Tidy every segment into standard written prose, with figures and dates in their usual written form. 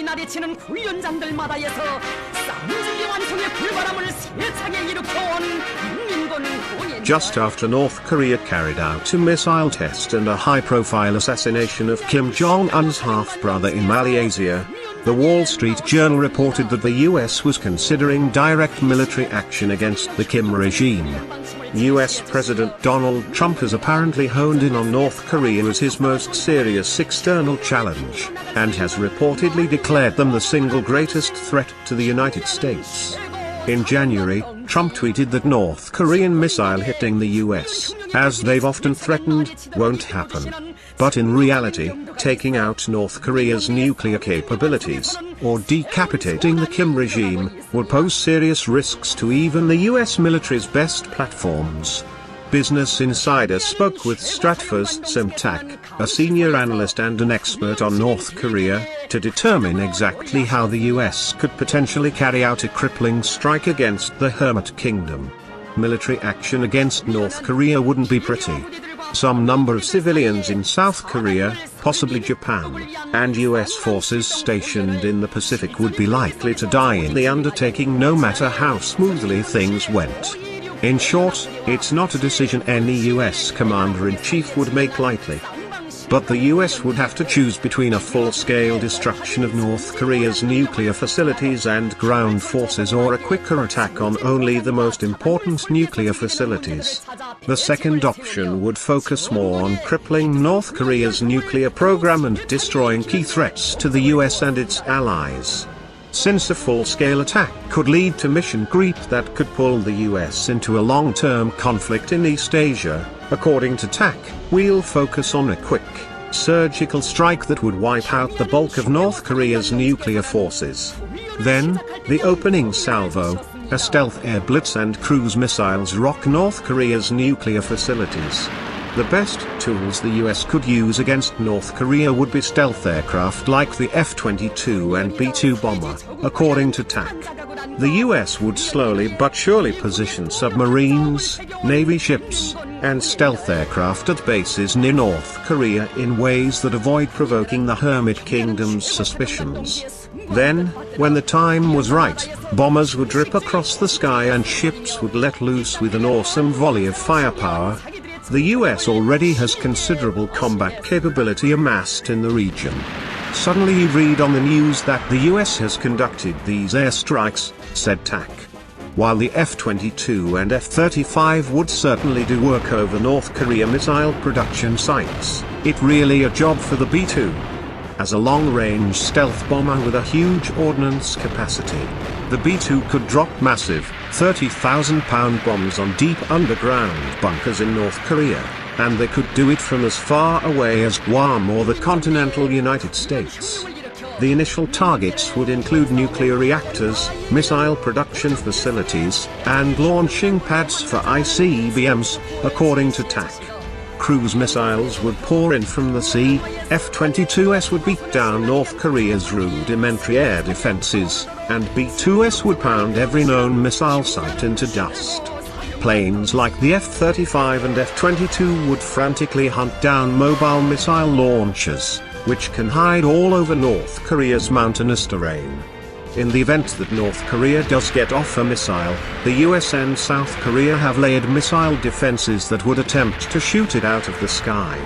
내리치는 훈련장들마다에서 싸움 준비 완성의 불바람을 세차게 일으켜온 인민군 군인. Just after North Korea carried out a missile test and a high-profile assassination of Kim Jong-un's half-brother in Malaysia, the Wall Street Journal reported that the US was considering direct military action against the Kim regime. US President Donald Trump has apparently honed in on North Korea as his most serious external challenge, and has reportedly declared them the single greatest threat to the United States. In January, Trump tweeted that North Korean missile hitting the US, as they've often threatened, won't happen. But in reality, taking out North Korea's nuclear capabilities, or decapitating the Kim regime, would pose serious risks to even the US military's best platforms. Business Insider spoke with Stratfors Semtak, a senior analyst and an expert on North Korea, to determine exactly how the US could potentially carry out a crippling strike against the Hermit Kingdom. Military action against North Korea wouldn't be pretty. Some number of civilians in South Korea, possibly Japan, and US forces stationed in the Pacific would be likely to die in the undertaking no matter how smoothly things went. In short, it's not a decision any US commander-in-chief would make lightly. But the US would have to choose between a full-scale destruction of North Korea's nuclear facilities and ground forces or a quicker attack on only the most important nuclear facilities. The second option would focus more on crippling North Korea's nuclear program and destroying key threats to the US and its allies. Since a full-scale attack could lead to mission creep that could pull the US into a long-term conflict in East Asia, according to TAC, we'll focus on a quick, surgical strike that would wipe out the bulk of North Korea's nuclear forces. Then, the opening salvo, a stealth air blitz and cruise missiles rock North Korea's nuclear facilities. The best tools the US could use against North Korea would be stealth aircraft like the F-22 and B-2 bomber, according to TAC. The US would slowly but surely position submarines, Navy ships, and stealth aircraft at bases near North Korea in ways that avoid provoking the Hermit Kingdom's suspicions. Then, when the time was right, bombers would rip across the sky and ships would let loose with an awesome volley of firepower. The US already has considerable combat capability amassed in the region. Suddenly you read on the news that the US has conducted these airstrikes, said TAC. While the F-22 and F-35 would certainly do work over North Korea missile production sites, it's really a job for the B-2. As a long-range stealth bomber with a huge ordnance capacity, the B-2 could drop massive, 30,000-pound bombs on deep underground bunkers in North Korea, and they could do it from as far away as Guam or the continental United States. The initial targets would include nuclear reactors, missile production facilities, and launching pads for ICBMs, according to TAC. Cruise missiles would pour in from the sea, F-22s would beat down North Korea's rudimentary air defenses, and B-2s would pound every known missile site into dust. Planes like the F-35 and F-22 would frantically hunt down mobile missile launchers, which can hide all over North Korea's mountainous terrain. In the event that North Korea does get off a missile, the US and South Korea have layered missile defenses that would attempt to shoot it out of the sky.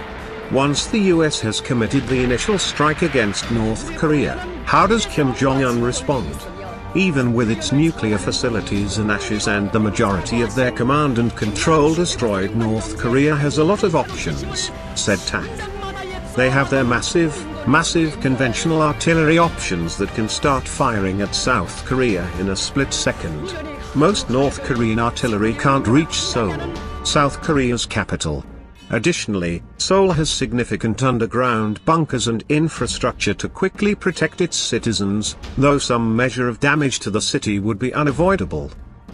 Once the US has committed the initial strike against North Korea, how does Kim Jong-un respond? Even with its nuclear facilities in ashes and the majority of their command and control destroyed, North Korea has a lot of options, said TAC. They have their massive conventional artillery options that can start firing at South Korea in a split second. Most North Korean artillery can't reach Seoul, South Korea's capital. Additionally, Seoul has significant underground bunkers and infrastructure to quickly protect its citizens, though some measure of damage to the city would be unavoidable.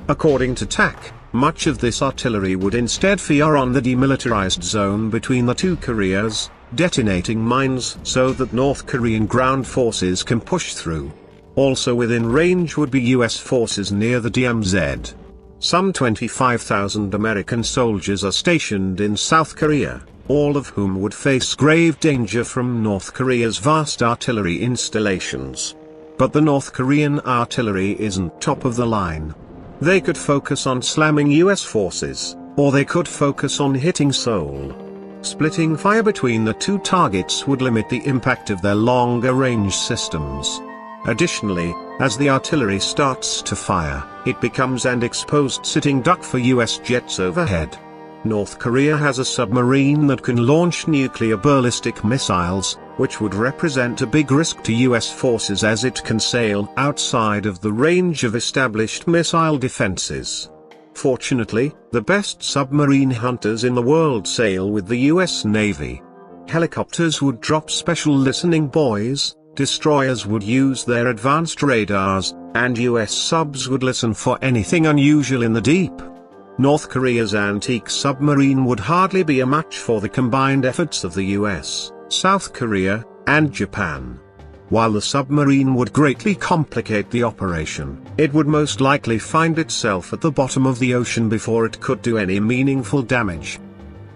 According to TAC, much of this artillery would instead fire on the demilitarized zone between the two Koreas, detonating mines so that North Korean ground forces can push through. Also within range would be US forces near the DMZ. Some 25,000 American soldiers are stationed in South Korea, all of whom would face grave danger from North Korea's vast artillery installations. But the North Korean artillery isn't top of the line. They could focus on slamming US forces, or they could focus on hitting Seoul. Splitting fire between the two targets would limit the impact of their longer-range systems. Additionally, as the artillery starts to fire, it becomes an exposed sitting duck for US jets overhead. North Korea has a submarine that can launch nuclear ballistic missiles, which would represent a big risk to US forces as it can sail outside of the range of established missile defenses. Fortunately, the best submarine hunters in the world sail with the US Navy. Helicopters would drop special listening buoys, destroyers would use their advanced radars, and US subs would listen for anything unusual in the deep. North Korea's antique submarine would hardly be a match for the combined efforts of the US, South Korea, and Japan. While the submarine would greatly complicate the operation, it would most likely find itself at the bottom of the ocean before it could do any meaningful damage.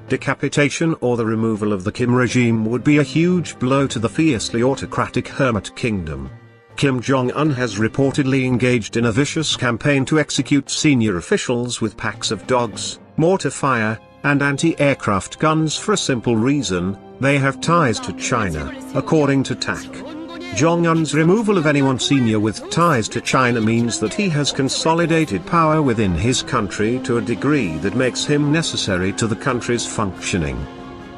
Decapitation or the removal of the Kim regime would be a huge blow to the fiercely autocratic hermit kingdom. Kim Jong-un has reportedly engaged in a vicious campaign to execute senior officials with packs of dogs, mortar fire, and anti-aircraft guns for a simple reason: they have ties to China, according to TAC. Jong-un's removal of anyone senior with ties to China means that he has consolidated power within his country to a degree that makes him necessary to the country's functioning.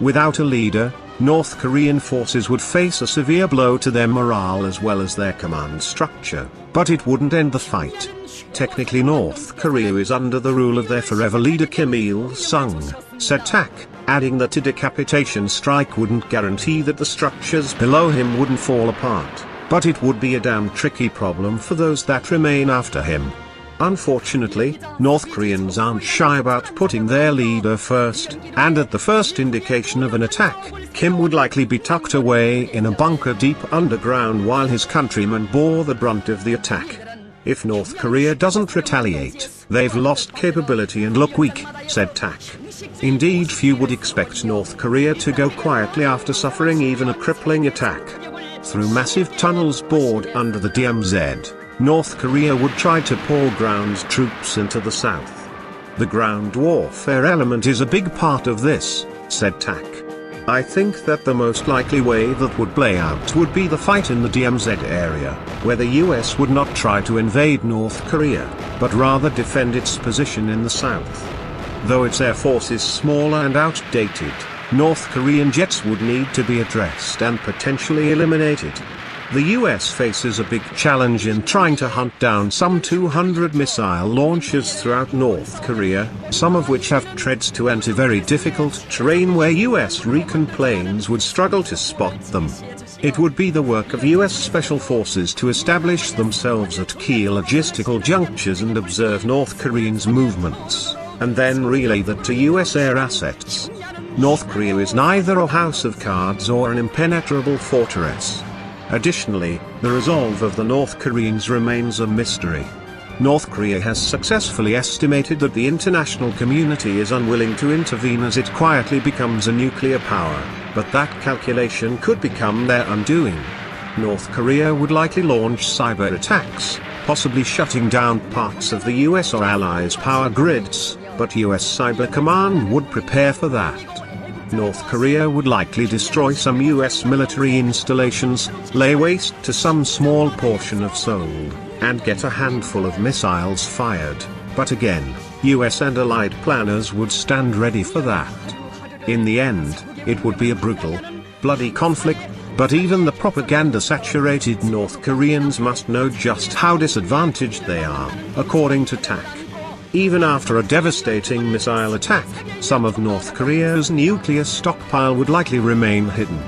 Without a leader, North Korean forces would face a severe blow to their morale as well as their command structure, but it wouldn't end the fight. Technically North Korea is under the rule of their forever leader Kim Il-sung, said TAC, adding that a decapitation strike wouldn't guarantee that the structures below him wouldn't fall apart, but it would be a damn tricky problem for those that remain after him. Unfortunately, North Koreans aren't shy about putting their leader first, and at the first indication of an attack, Kim would likely be tucked away in a bunker deep underground while his countrymen bore the brunt of the attack. If North Korea doesn't retaliate, they've lost capability and look weak, said TAC. Indeed, few would expect North Korea to go quietly after suffering even a crippling attack. Through massive tunnels bored under the DMZ, North Korea would try to pour ground troops into the south. The ground warfare element is a big part of this, said TAC. I think that the most likely way that would play out would be the fight in the DMZ area, where the US would not try to invade North Korea, but rather defend its position in the south. Though its air force is smaller and outdated, North Korean jets would need to be addressed and potentially eliminated. The US faces a big challenge in trying to hunt down some 200 missile launchers throughout North Korea, some of which have treads to enter very difficult terrain where US recon planes would struggle to spot them. It would be the work of US Special Forces to establish themselves at key logistical junctures and observe North Koreans' movements, and then relay that to US air assets. North Korea is neither a house of cards or an impenetrable fortress. Additionally, the resolve of the North Koreans remains a mystery. North Korea has successfully estimated that the international community is unwilling to intervene as it quietly becomes a nuclear power, but that calculation could become their undoing. North Korea would likely launch cyber attacks, possibly shutting down parts of the US or allies' power grids, but US Cyber Command would prepare for that. North Korea would likely destroy some US military installations, lay waste to some small portion of Seoul, and get a handful of missiles fired, but again, US and allied planners would stand ready for that. In the end, it would be a brutal, bloody conflict, but even the propaganda-saturated North Koreans must know just how disadvantaged they are, according to TAC. Even after a devastating missile attack, some of North Korea's nuclear stockpile would likely remain hidden.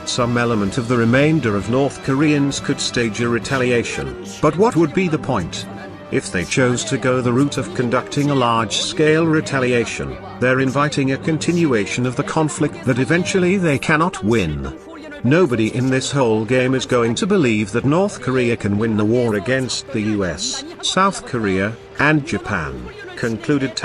Some element of the remainder of North Koreans could stage a retaliation, but what would be the point? If they chose to go the route of conducting a large-scale retaliation, they're inviting a continuation of the conflict that eventually they cannot win. Nobody in this whole game is going to believe that North Korea can win the war against the US, South Korea, and Japan, concluded TAC.